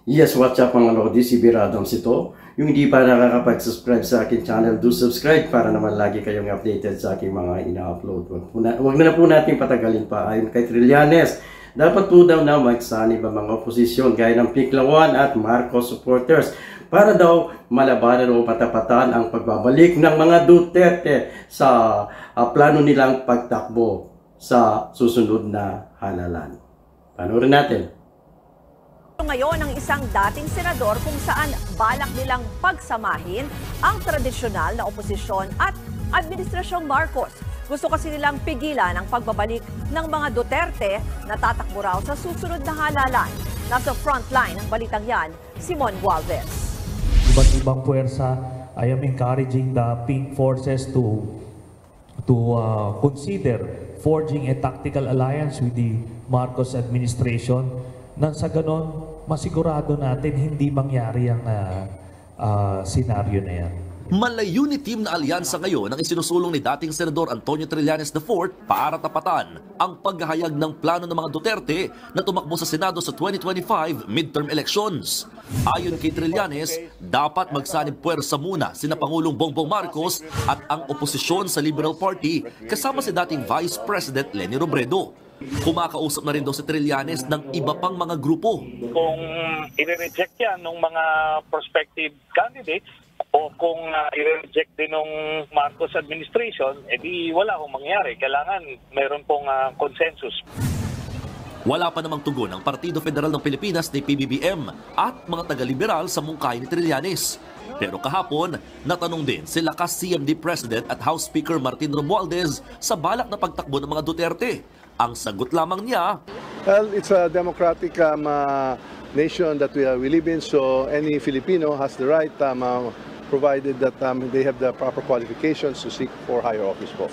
Yes, what's up mga Lodi, si Biradams ito. Yung hindi pa nakakapag-subscribe sa akin channel, do subscribe para naman lagi kayong updated sa aking mga ina-upload. Huwag na po natin patagalin pa. Ayon kay Trillanes, dapat po daw na magsanib ang mga oposisyon gaya ng Piklawan at Marcos supporters para daw malabanan o patapatan ang pagbabalik ng mga Duterte sa plano nilang pagtakbo sa susunod na halalan. Panoorin natin. Ngayon ang isang dating senador kung saan balak nilang pagsamahin ang tradisyonal na oposisyon at Administrasyong Marcos. Gusto kasi nilang pigilan ang pagbabalik ng mga Duterte na tatakbo raw sa susunod na halalan. Nasa frontline ng balitang yan, Simon Gualvez. Iba't ibang puwersa, I am encouraging the pink forces to consider forging a tactical alliance with the Marcos administration nang sa ganon masigurado natin hindi mangyari ang senaryo na yan. Malayuni team na alyansa ngayon ang isinusulong ni dating Senador Antonio Trillanes IV para tapatan ang paghahayag ng plano ng mga Duterte na tumakbo sa Senado sa 2025 midterm elections. Ayon kay Trillanes, dapat magsanib puwersa muna sina Pangulong Bongbong Marcos at ang oposisyon sa Liberal Party kasama si dating Vice President Leni Robredo. Kumakausap na rin daw si Trillanes ng iba pang mga grupo. Kung i-reject yan ng mga prospective candidates o kung i-reject din ng Marcos administration, edi wala akong mangyari. Kailangan mayroon pong consensus. Wala pa namang tugon ang Partido Federal ng Pilipinas ni PBBM at mga taga-liberal sa mungkahi ni Trillanes. Pero kahapon, natanong din si lakas CMD President at House Speaker Martin Romualdez sa balak na pagtakbo ng mga Duterte. Ang sagot lamang niya, well, it's a democratic nation that we live in, so any Filipino has the right, provided that they have the proper qualifications to seek for higher office po.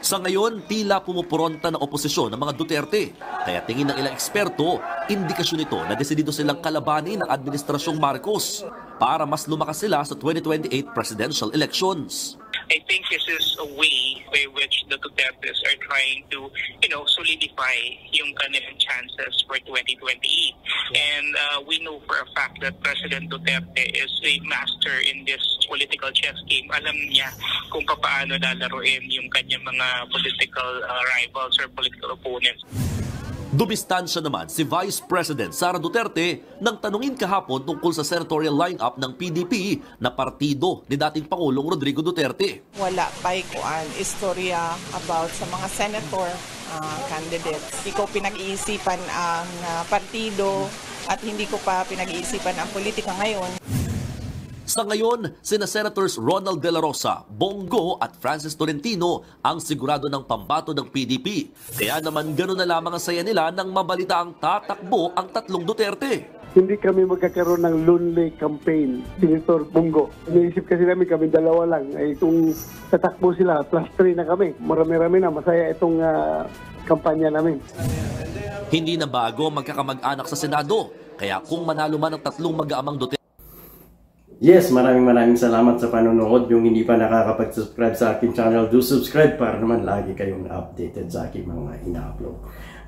Sa ngayon, tila pumupuronta ng oposisyon ng mga Duterte. Kaya tingin ng ilang eksperto, indikasyon ito na desidido silang kalabanin ng Administrasyong Marcos para mas lumakas sila sa 2028 presidential elections. I think this is a way by which the Dutertes are trying to, solidify yung kanilang chances for 2028. And we know for a fact that President Duterte is a master in this political chess game. Alam niya kung paano lalaruin yung kanyang mga political rivals or political opponents. Dumistansya naman si Vice President Sara Duterte nang tanungin kahapon tungkol sa senatorial lineup ng PDP na partido ni dating Pangulong Rodrigo Duterte. Wala pa'y istorya about sa mga senator candidates. Hindi ko pinag-iisipan ang partido at hindi ko pa pinag-iisipan ang politika ngayon. Sa ngayon, sina Senators Ronald De La Rosa, Bongo at Francis Tolentino ang sigurado ng pambato ng PDP. Kaya naman gano'n na lamang ang saya nila nang mabalita ang tatakbo ang tatlong Duterte. Hindi kami magkakaroon ng lonely campaign, Senator Bongo. Iniisip kasi namin kami dalawa lang. Ay kung tatakbo sila, +3 na kami. Marami-rami na, masaya itong kampanya namin. Hindi na bago magkakamag-anak sa Senado. Kaya kung manalo man ang tatlong mag-aamang Duterte, yes, maraming salamat sa panonood. Yung hindi pa nakakapag-subscribe sa aking channel, do subscribe para naman lagi kayong updated sa aking mga ina-upload.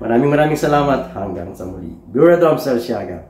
Maraming salamat. Hanggang sa muli. Biradams Siaga.